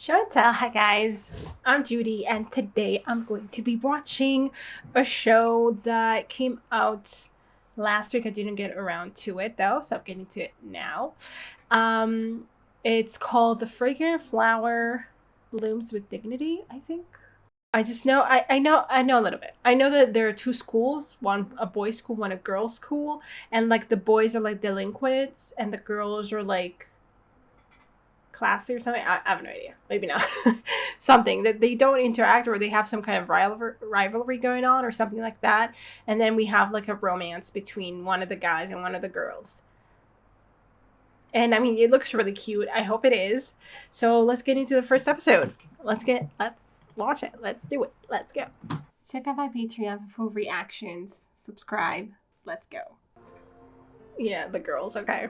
Show and tell. Hi guys, I'm Judy, and today I'm going to be watching a show that came out last week. I didn't get around to it though, so I'm getting to it now. Um, it's called The Fragrant Flower Blooms with Dignity, I think. I just know I know a little bit. I know that there are two schools, one a boys' school, one a girls' school, and like the boys are like delinquents and the girls are like classy or something. I have no idea. Maybe not. Something that they don't interact or they have some kind of rivalry going on or something like that. And then we have like a romance between one of the guys and one of the girls. And I mean, it looks really cute. I hope it is. So let's get into the first episode. Let's watch it. Let's do it. Let's go. Check out my Patreon for full reactions. Subscribe. Let's go. Yeah, the girls. Okay.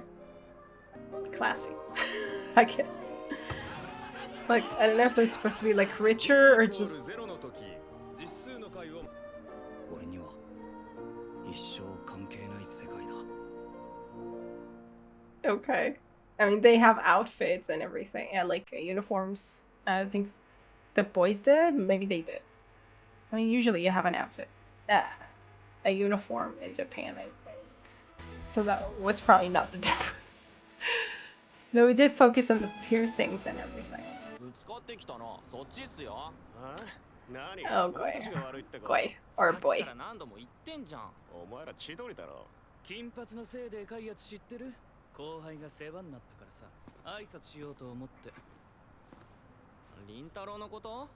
Classy. I guess. Like, I don't know if they're supposed to be like richer or just. Okay. I mean, they have outfits and everything, and like uniforms. I think the boys did. Maybe they did. I mean, usually you have an outfit, a uniform in Japan, I think. So that was probably not the difference. No, we did focus on the piercings and everything. Oh, boy. Boy. Or boy. 後輩が世話になったからさ、挨拶しようと思って。凛太郎のこと？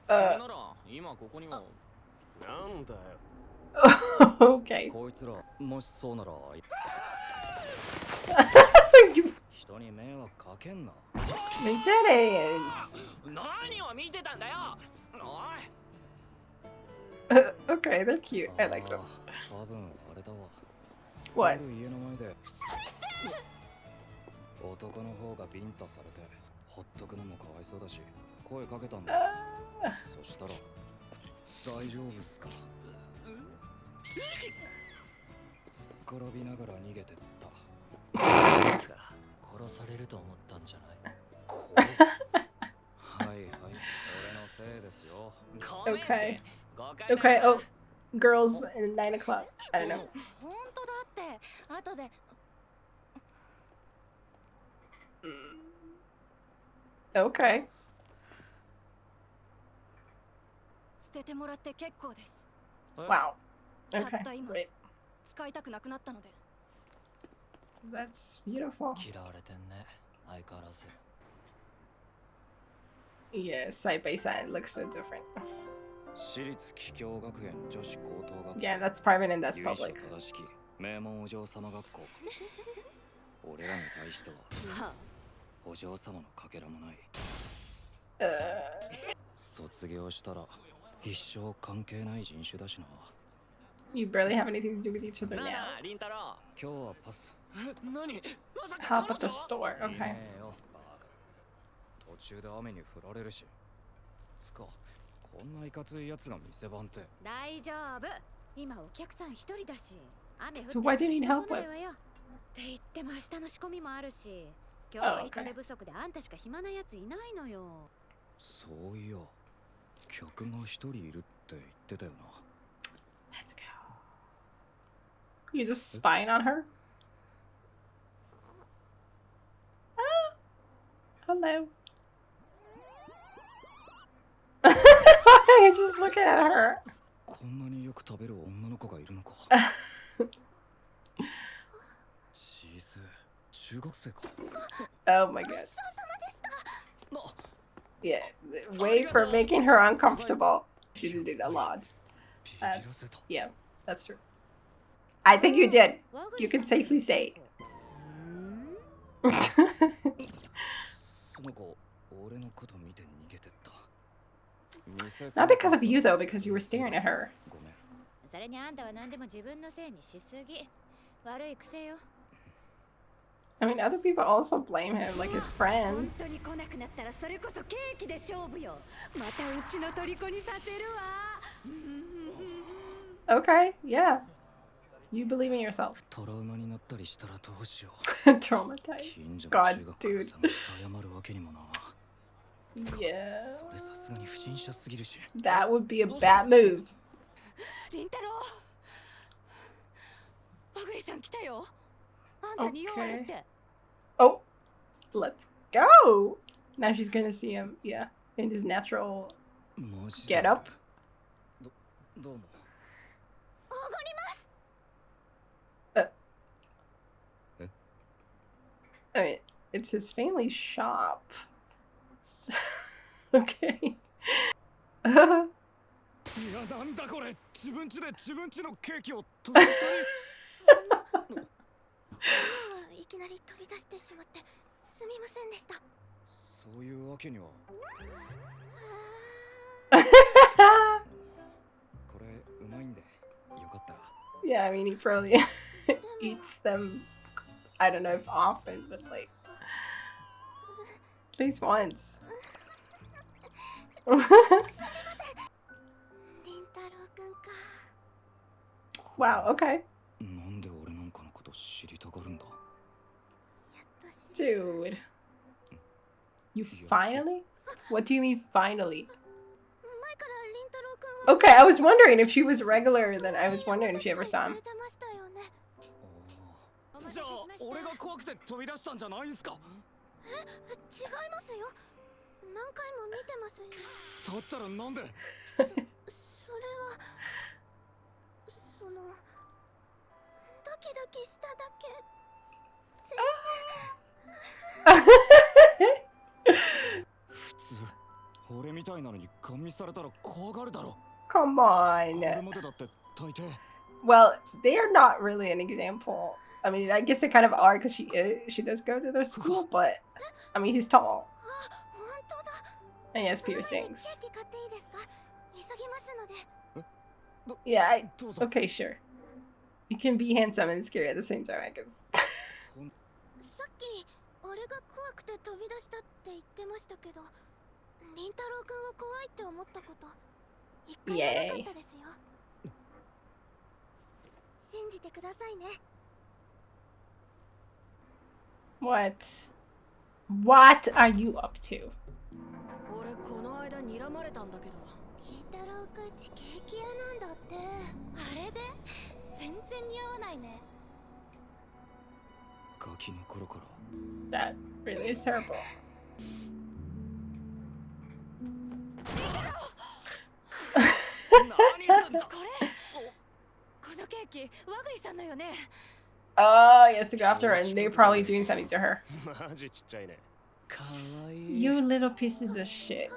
それなら今ここにも。なんだよ。Okay. こいつらもしそうなら。人に迷惑かけんな。They didn't. 何を見てたんだよ。おい。Okay, they're cute. I like them. 多分あれだわ。What? 家の前で。男の方がビンタされてほっとくのもかわいそうだし声かけたんだ。そしたら大丈夫っすか。すっ転びながら逃げてった。殺されると思ったんじゃない。はいはい、俺のせいですよ。Okay. Okay. Oh, girls at 9 o'clock. I don't know. 本当だって後で。Okay. 捨ててもらって結構です。 Wow. Okay. たった今 Wait. 使いたくなくなったので。 That's beautiful. 嫌われてんね、相変わらず。Yeah, side by side looks so different. 私立桔梗学園女子高等学校。 Yeah, that's private and that's public. 正しき名門お嬢様学校。俺らに対してはお嬢様のかけらもない。卒業したら一生関係ない人種だしな。You barely have anything to do with each other now. 凛太郎、今日はパス。何？ Help at the store. Okay. 途中で雨に降られるし。つか、こんないかついやつが店番って。大丈夫。今お客さん一人だし。雨降って So why do you need help with? って言っても明日の仕込みもあるし、今日は人手不足であんたしか暇なやついないのよ。そういや、客が一人いるって言ってたよな。Let's go. You just spying on her? Ah, hello. You're just looking at her. こんなによく食べる女の子がいるのか。小さい中学生か。Oh my god. Yeah, wait for making her uncomfortable. She did it a lot. Yeah, that's true. I think you did. You can safely say. その子、俺のこと見て逃げてった。Not because of you though, because you were staring at her. ごめん。それにあんたは何でも自分のせいにしすぎ。悪い癖よ。I mean, other people also blame him, like his 本 friends. 当に来なくなったらそれこそケーキで勝負よ。またうちの虜にさせるわ。Okay, yeah. You believe in yourself. トラウマになったりしたらどうしよう。 Traumatized. 近所の God, 中学から dude. 探して謝るわけにもな。Yeah. それさすがに不審者すぎるし。 That would be a bad move. リンタロウ、バグリさん来たよ。あんたに用あるって。 Oh, let's go. Now she's gonna see him, yeah, in his natural マジ get だ。 up. どうも。おごります。 I mean, it's his family shop. Okay. いやなんだこれ、自分家で自分家のケーキを飛ばしたり。いきなり飛び出してしまってすみませんでした。そういうわけには。これうまいんで、よかったら。 Yeah, I mean, he probably eats them. I don't know if often, but like at least once. リンタロウくんか。 Wow, okay. なんで俺なんかのこと知りたがるんだ。 Dude. You finally? What do you mean finally? 前からリンタロウくんは Okay, I was wondering if she was regular, then I was wondering if she ever saw him. されてましたよね。じゃあ俺が怖くて飛び出したんじゃないんすか。違いますよ。何回も見てますし。だったらなんで。それはそのドキドキしただけです。普通俺みたいなのにガン見されたら怖がるだろ。 Come こ on. れまでだって大抵。 Well, they are not really an example. I mean, I guess they kind of are because she does go to their school, but I mean, he's tall 本当だ。 and he has その前に piercings. ケーキ買っていいですか。急ぎますので。 Yeah, どうぞ。 okay, sure. You can be handsome and scary at the same time, I guess. さっき俺が怖くて飛び出したって言ってましたけど、リンタロウくんは怖いって思ったこと一回もなかったですよ。信じてくださいね。 What? What are you up to? 俺この間睨まれたんだけど。リンタロウくんちケーキ屋なんだって。あれで全然似合わないね。ガキの頃から。 That really is terrible. 何すんだ。これこのケーキワグリさんのよね。 Oh, he has to go after her, and they're probably doing something to her. マジちっちゃいね。かわいい。 You little pieces of shit.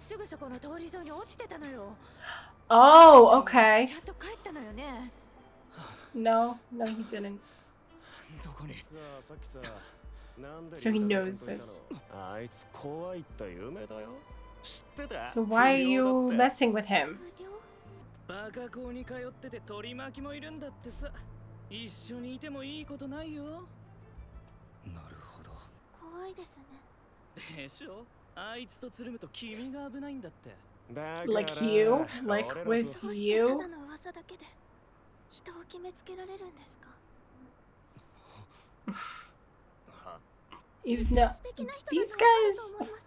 すぐそこの通り沿いに落ちてたのよ。 Oh, okay. ちゃんと帰ったのよね。 No, no, he didn't. どこに。 So he knows this. あいつ怖いって有名だよ。知ってた？ So why are you messing with him? 不良。バカ校に通ってて取り巻きもいるんだってさ。一緒にいてもいいことないよ。なるほど。怖いですね。でしょ。あいつとつるむと君が危ないんだって。 Like you? Like with どうして you? ただの噂だけで人を決めつけられるんですか。 He's not. 素敵な人だ These と guys. 思います。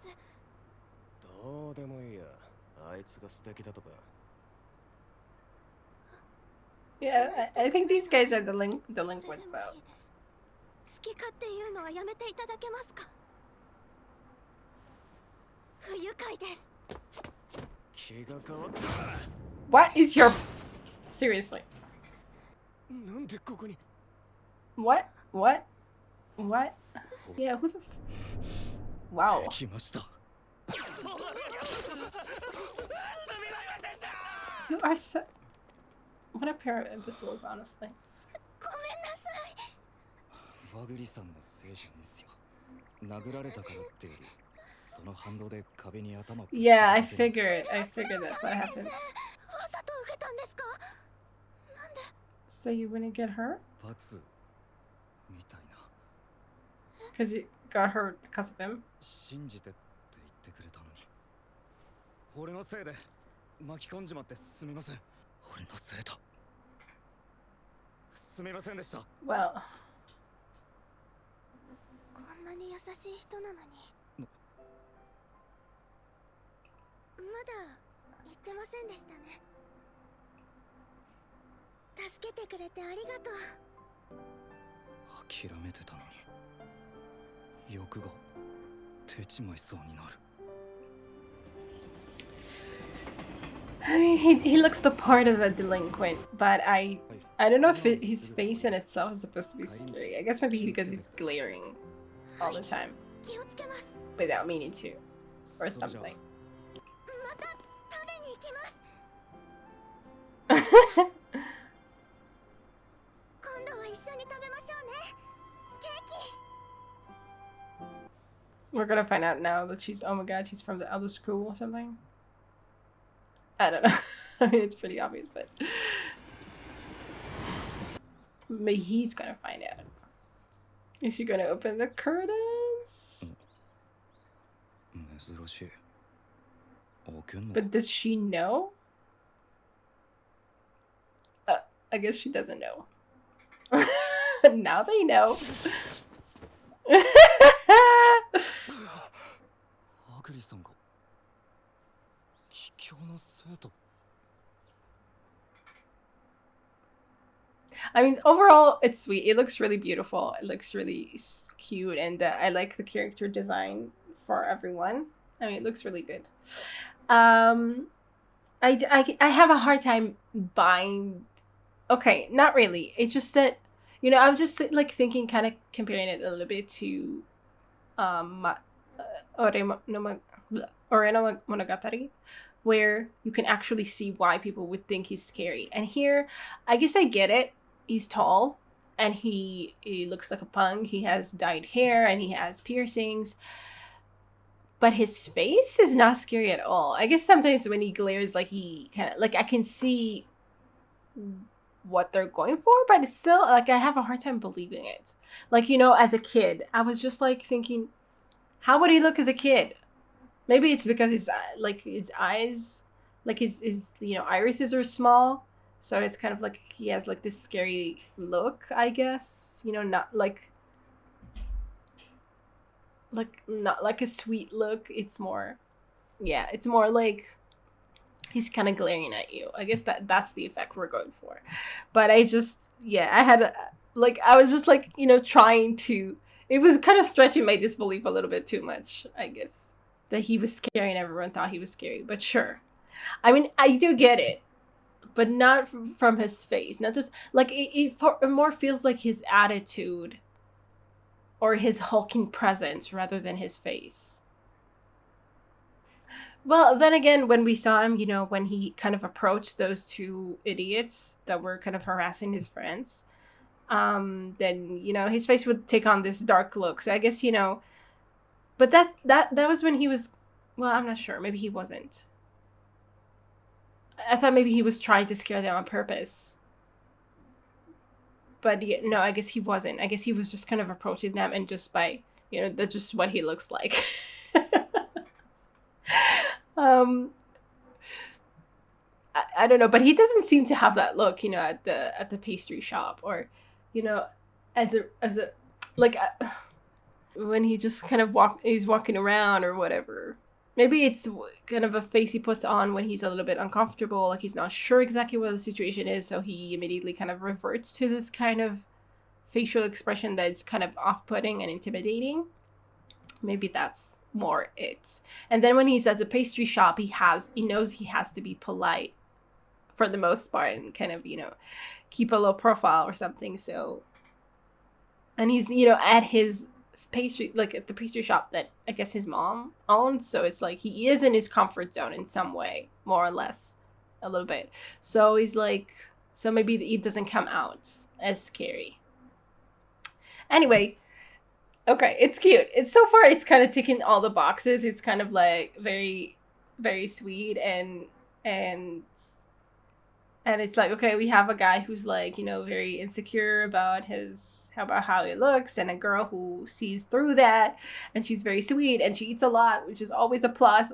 どうでもいいや。あいつが素敵だとか。 Yeah, I think these guys are delinquents, それでもいい though. です。好き勝手言うのはやめていただけますか。不愉快です。 気が変わった。 What is your. Seriously. なんでここに。 What? What? What? Yeah, who the. Wow. 来ました。 You are so. What a pair of imbeciles, honestly. ごめんなさい。ワグリさんのせいじゃねえっすよ。殴られたからってより、その反動で壁に頭ぶつけた Yeah, I だけで。 figured. I figured that's what happened. わざと受けたんですか。なんで。 So you wouldn't get hurt? 罰みたいな。 Because you got hurt because of him? 信じてって言ってくれたのに。俺のせいで巻き込んじまってすみません。俺のせいだ。すみませんでした。 Well. こんなに優しい人なのに。だ言ってませんでしたね。助けてくれてありがとう。諦めてたのに欲が手違いそうになる。 I mean, he looks the part of a delinquent, but I don't know if his face in itself is supposed to be scary. I guess maybe because he's glaring all the time 気をつけます。 without meaning to, or それじゃ something. また食べに行きます。今度は一緒に食べましょうね。ケーキ。 We're gonna find out now that she's, oh my god, she's from the other school or something. I don't know. I mean, it's pretty obvious, but maybe he's gonna find out. Is she gonna open the curtains? 珍しい。開けんの But does she know? I guess she doesn't know. Now they know. アグリさんが帰郷の生徒。 I mean, overall, it's sweet. It looks really beautiful. It looks really cute, and I like the character design for everyone. I mean, it looks really good. I have a hard time buying. Okay, not really. It's just that, you know, I'm just like thinking, kind of comparing it a little bit to Ore no Monogatari, where you can actually see why people would think he's scary. And here, I guess I get it. He's tall, and he looks like a punk. He has dyed hair, and he has piercings. But his face is not scary at all. I guess sometimes when he glares, like he kind of, like I can see what they're going for, but it's still like I have a hard time believing it. Like, you know, as a kid, I was just like thinking, how would he look as a kid? Maybe it's because his eyes, like his you know, irises are small, so it's kind of like he has like this scary look, I guess. You know, not like not like a sweet look. It's more, yeah, it's more like he's kind of glaring at you. I guess that's the effect we're going for. But I just, yeah, I had I was just like, you know, trying to, it was kind of stretching my disbelief a little bit too much, I guess, that he was scary and everyone thought he was scary. But sure, I mean, I do get it, but not from his face. Not just like it more feels like his attitude or his hulking presence rather than his face. Well, then again, when we saw him, you know, when he kind of approached those two idiots that were kind of harassing his friends, then, you know, his face would take on this dark look. So I guess, you know, but that was when he was, well, I'm not sure. Maybe he wasn't. I thought maybe he was trying to scare them on purpose. But yeah, no, I guess he wasn't. I guess he was just kind of approaching them, and just by, you know, that's just what he looks like. I don't know, but he doesn't seem to have that look, you know, at the pastry shop, or, you know, as a like when he just kind of he's walking around or whatever. Maybe it's kind of a face he puts on when he's a little bit uncomfortable, like he's not sure exactly what the situation is, so he immediately kind of reverts to this kind of facial expression that's kind of off-putting and intimidating. Maybe that's more it. And then when he's at the pastry shop, he knows he has to be polite for the most part and kind of, you know, keep a low profile or something. So, and he's, you know, at his pastry, like at the pastry shop that I guess his mom owns, so it's like he is in his comfort zone in some way, more or less, a little bit. So he's like, so maybe it doesn't come out as scary. Anyway, okay, it's cute. It's so far, it's kind of ticking all the boxes. It's kind of like very, very sweet, and it's like, okay, we have a guy who's like, you know, very insecure about how he looks, and a girl who sees through that, and she's very sweet, and she eats a lot, which is always a plus.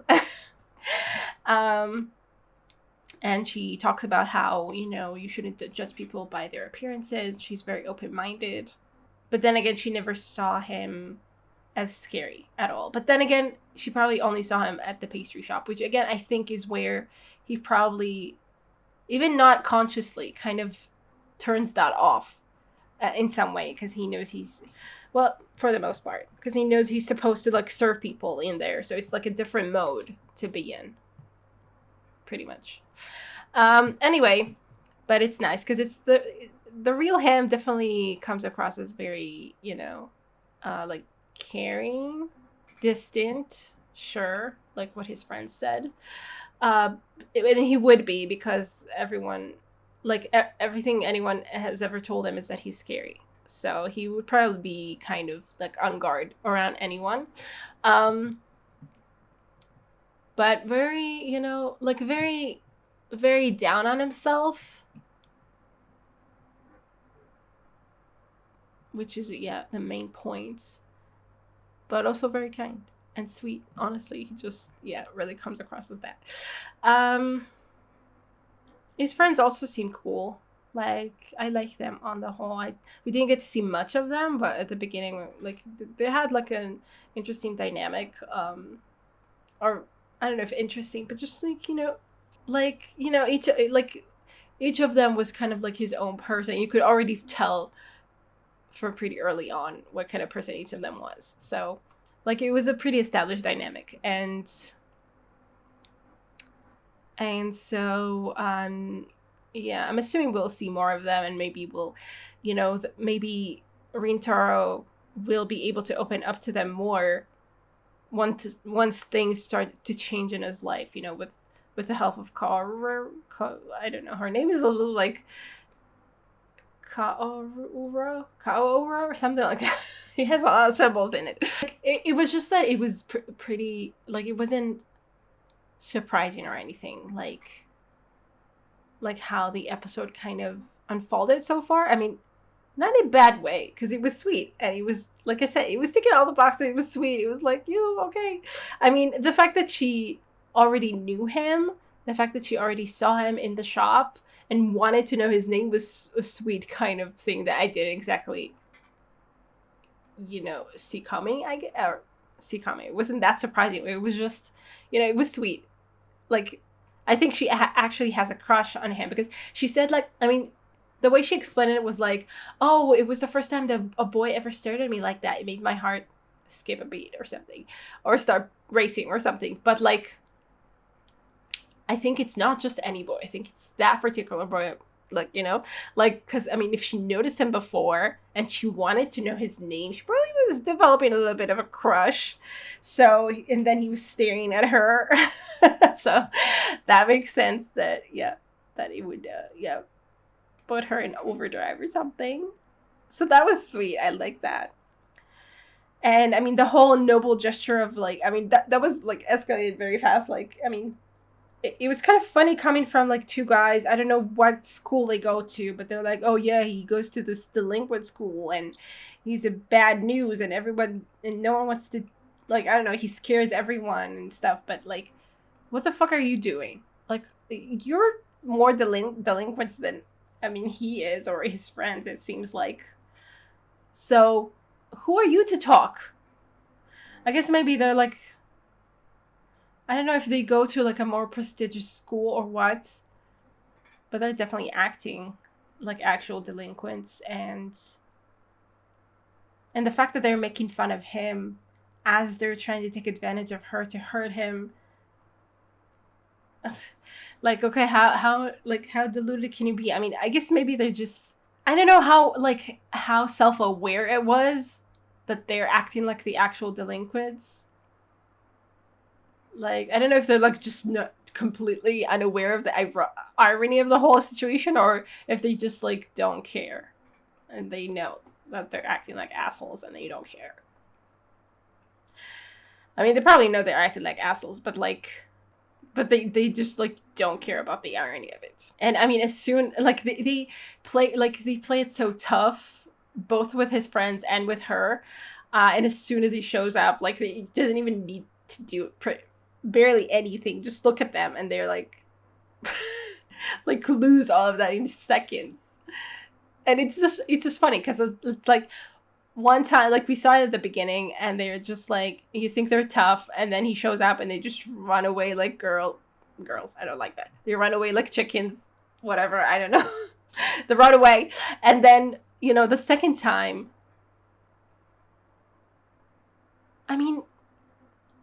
And she talks about how, you know, you shouldn't judge people by their appearances. She's very open-minded. But then again, she never saw him as scary at all. But then again, she probably only saw him at the pastry shop, which again I think is where he probably, even not consciously, kind of turns that off in some way, because he knows he's, well, for the most part, because he knows he's supposed to like serve people in there, so it's like a different mode to be in, pretty much. Anyway, but it's nice because it's the real him definitely comes across as very, you know, like caring, distant, sure, like what his friends said. And he would be, because everyone, like everything anyone has ever told him is that he's scary. So he would probably be kind of like on guard around anyone. But very, you know, like very, very down on himself. Which is, yeah, the main point. But also very kind and sweet. Honestly, he just, yeah, really comes across as that. His friends also seem cool. Like, I like them on the whole. We didn't get to see much of them, but at the beginning, like, they had like an interesting dynamic. Or I don't know if interesting, but just like, you know, each of them was kind of like his own person. You could already tell from pretty early on what kind of person each of them was. So, like, it was a pretty established dynamic, and so yeah, I'm assuming we'll see more of them, and maybe we'll, you know, maybe Rintaro will be able to open up to them more once things start to change in his life, you know, with the help of I don't know, her name is a little like Kaoru or something like that. It has a lot of symbols in it. It was just that it was pretty, like, it wasn't surprising or anything, like how the episode kind of unfolded so far. I mean, not in a bad way, because it was sweet, and it was, like I said, it was ticking all the boxes. It was sweet. It was like, you okay? I mean, the fact that she already knew him, the fact that she already saw him in the shop and wanted to know his name was a sweet kind of thing that I didn't exactly, you know, see coming. It wasn't that surprising. It was just, you know, it was sweet. Like, I think she actually has a crush on him, because she said, like, I mean, the way she explained it was like, oh, it was the first time that a boy ever stared at me like that. It made my heart skip a beat or something, or start racing or something. But, like, I think it's not just any boy. I think it's that particular boy, like, you know, like, because, I mean, if she noticed him before and she wanted to know his name, she probably was developing a little bit of a crush. So, and then he was staring at her. So that makes sense that, yeah, that it would, yeah, put her in overdrive or something. So that was sweet. I like that. And, I mean, the whole noble gesture of, like, I mean, that was, like, escalated very fast. Like, I mean, it was kind of funny coming from, like, two guys. I don't know what school they go to, but they're like, oh, yeah, he goes to this delinquent school, and he's a bad news, and everyone, and no one wants to, like, I don't know, he scares everyone and stuff. But, like, what the fuck are you doing? Like, you're more delinquents than, I mean, he is, or his friends, it seems like. So, who are you to talk? I guess maybe they're, like, I don't know if they go to, like, a more prestigious school or what, but they're definitely acting like actual delinquents. And the fact that they're making fun of him as they're trying to take advantage of her to hurt him, like, okay, how deluded can you be? I mean, I guess maybe they're just, I don't know how self-aware it was that they're acting like the actual delinquents. Like, I don't know if they're, like, just not completely unaware of the irony of the whole situation, or if they just, like, don't care and they know that they're acting like assholes and they don't care. I mean, they probably know they're acting like assholes, but they just, like, don't care about the irony of it. And, I mean, as soon, like, they play it so tough, both with his friends and with her, and as soon as he shows up, like, he doesn't even need to do barely anything. Just look at them and they're like like, lose all of that in seconds. And it's just funny, because it's like, one time, like we saw it at the beginning, and they're just like, you think they're tough, and then he shows up and they just run away like girls. I don't like that. They run away like chickens, whatever, I don't know. They run away. And then, you know, the second time, I mean,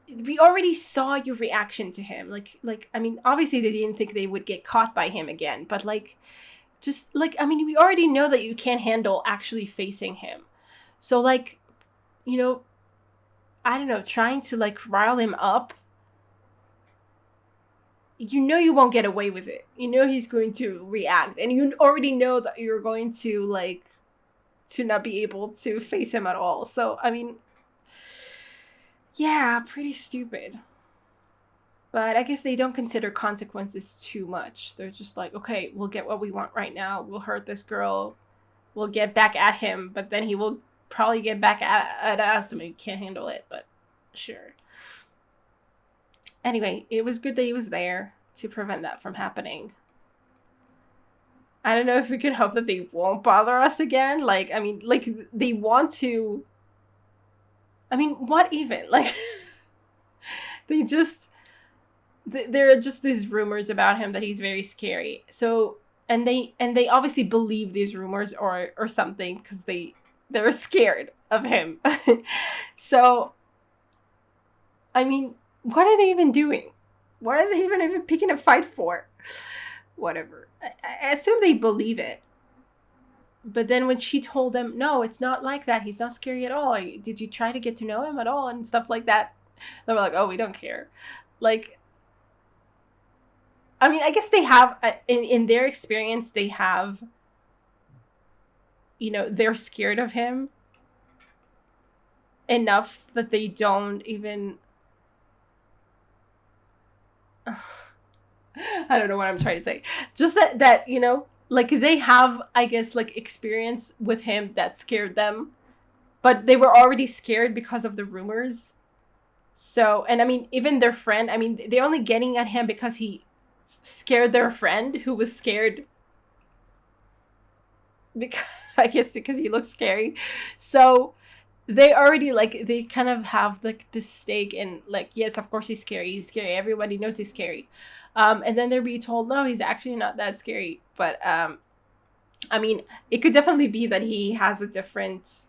we already saw your reaction to him. Like, I mean, obviously they didn't think they would get caught by him again, but like, just like, I mean, we already know that you can't handle actually facing him. So like, you know, I don't know, trying to like rile him up, you know you won't get away with it. You know he's going to react, and you already know that you're going to like to not be able to face him at all. So I mean, yeah, pretty stupid. But I guess they don't consider consequences too much. They're just like, okay, we'll get what we want right now. We'll hurt this girl. We'll get back at him, but then he will probably get back at us. I mean, we can't handle it, but sure. Anyway, it was good that he was there to prevent that from happening. I don't know if we can hope that they won't bother us again. Like, I mean, like, they want to... I mean, what even? Like, they just... There are just these rumors about him that he's very scary. So, and they obviously believe these rumors or something because they're scared of him. So, I mean, what are they even doing? What are they even picking a fight for? Whatever. I assume they believe it. But then when she told them, no, it's not like that. He's not scary at all. Did you try to get to know him at all? And stuff like that. They were like, oh, we don't care. Like, I mean, I guess they have, in their experience, they have, you know, they're scared of him enough that they don't even... I don't know what I'm trying to say. Just that, you know, like they have, I guess, like experience with him that scared them. But they were already scared because of the rumors. So, and I mean, even their friend, I mean, they're only getting at him because he scared their friend who was scared. Because, I guess because he looks scary. So they already, like, they kind of have like this stake in, like, yes, of course he's scary. He's scary. Everybody knows he's scary. And then they're being told, no, he's actually not that scary. But, I mean, it could definitely be that he has a different,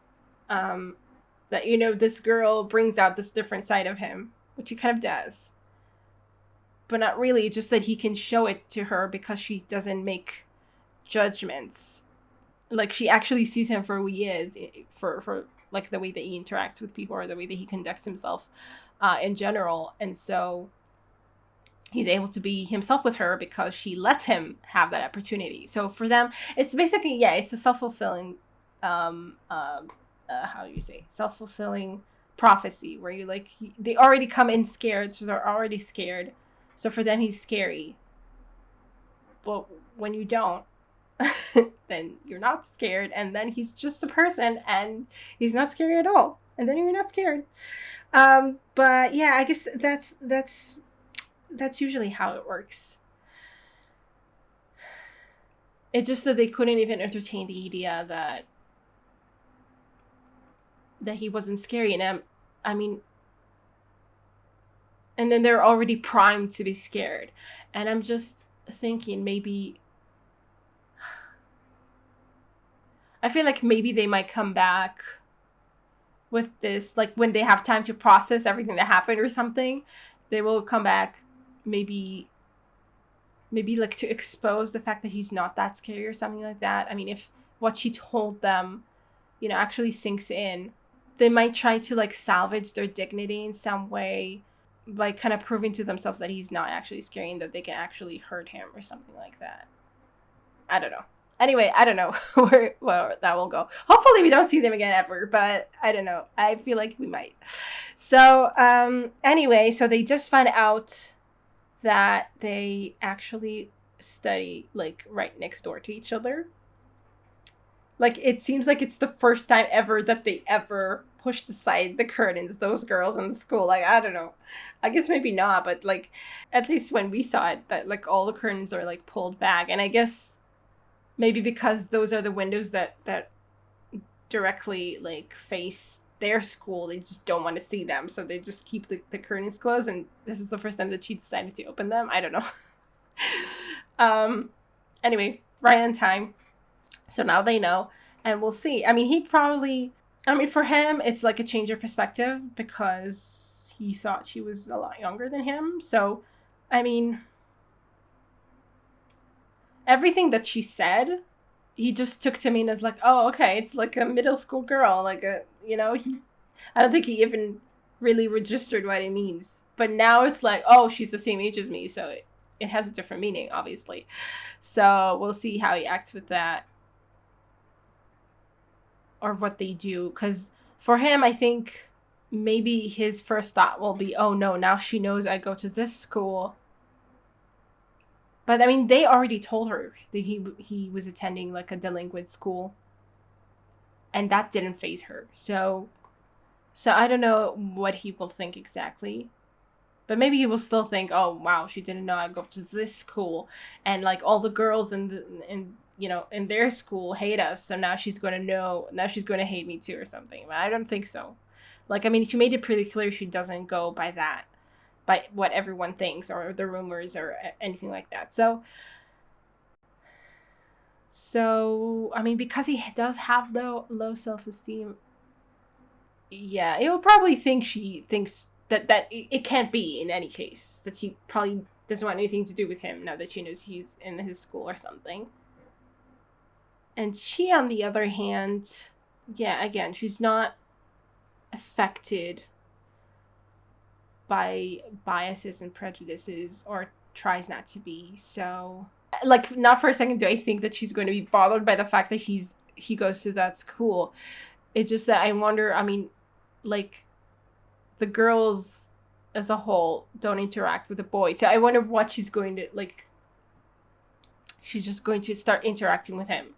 that, you know, this girl brings out this different side of him, which he kind of does. But not really, just that he can show it to her because she doesn't make judgments. Like, she actually sees him for who he is, for like, the way that he interacts with people or the way that he conducts himself in general. And so he's able to be himself with her because she lets him have that opportunity. So for them, it's basically, yeah, it's a self-fulfilling, how do you say, self-fulfilling prophecy where you like, they already come in scared, so they're already scared. So for them, he's scary. But when you don't, then you're not scared, and then he's just a person, and he's not scary at all, and then you're not scared. But yeah, I guess that's usually how it works. It's just that they couldn't even entertain the idea that he wasn't scary, and I mean, and then they're already primed to be scared, and I'm just thinking maybe. I feel like maybe they might come back with this, like when they have time to process everything that happened or something, they will come back maybe like to expose the fact that he's not that scary or something like that. I mean, if what she told them, you know, actually sinks in, they might try to like salvage their dignity in some way by kind of proving to themselves that he's not actually scary and that they can actually hurt him or something like that. I don't know. Anyway, I don't know where that will go. Hopefully we don't see them again ever, but I don't know. I feel like we might. So, anyway, so they just find out that they actually study, like, right next door to each other. Like, it seems like it's the first time ever that they ever pushed aside the curtains, those girls in the school. Like, I don't know. I guess maybe not, but, like, at least when we saw it, that, like, all the curtains are, like, pulled back. And I guess... maybe because those are the windows that directly like face their school. They just don't want to see them, so they just keep the curtains closed, and this is the first time that she decided to open them. I don't know. Anyway, right on time. So now they know, and we'll see. I mean, for him, it's like a change of perspective because he thought she was a lot younger than him. So, I mean, everything that she said, he just took to mean as like, oh, okay, it's like a middle school girl, like I don't think he even really registered what it means. But now it's like, oh, she's the same age as me, so it has a different meaning, obviously. So we'll see how he acts with that, or what they do. Because for him, I think maybe his first thought will be, oh no, now she knows I go to this school. But I mean, they already told her that he was attending like a delinquent school, and that didn't faze her. So I don't know what he will think exactly, but maybe he will still think, oh wow, she didn't know I go to this school, and like all the girls in their school hate us, so now she's going to hate me too or something. But I don't think so. Like, I mean, she made it pretty clear she doesn't go by that, by what everyone thinks or the rumors or anything like that. So I mean, because he does have low self-esteem, yeah, it will probably think she thinks that it can't be in any case, that she probably doesn't want anything to do with him now that she knows he's in his school or something. And she, on the other hand, yeah, again, she's not affected by biases and prejudices, or tries not to be. So, like, not for a second do I think that she's going to be bothered by the fact that he goes to that school. It's just that I wonder, I mean, like, the girls as a whole don't interact with the boys. So I wonder what she's going to, like, she's just going to start interacting with him.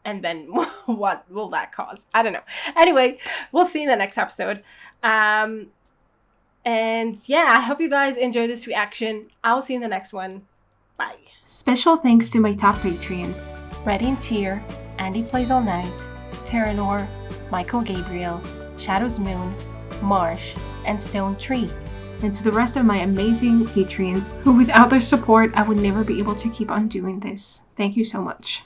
And then what will that cause? I don't know. Anyway, we'll see in the next episode. And yeah, I hope you guys enjoy this reaction. I'll see you in the next one. Bye. Special thanks to my top Patreons: Ready and Tear, Andy Plays All Night, Terranor, Michael Gabriel, Shadows Moon, Marsh, and Stone Tree. And to the rest of my amazing Patreons, who without their support, I would never be able to keep on doing this. Thank you so much.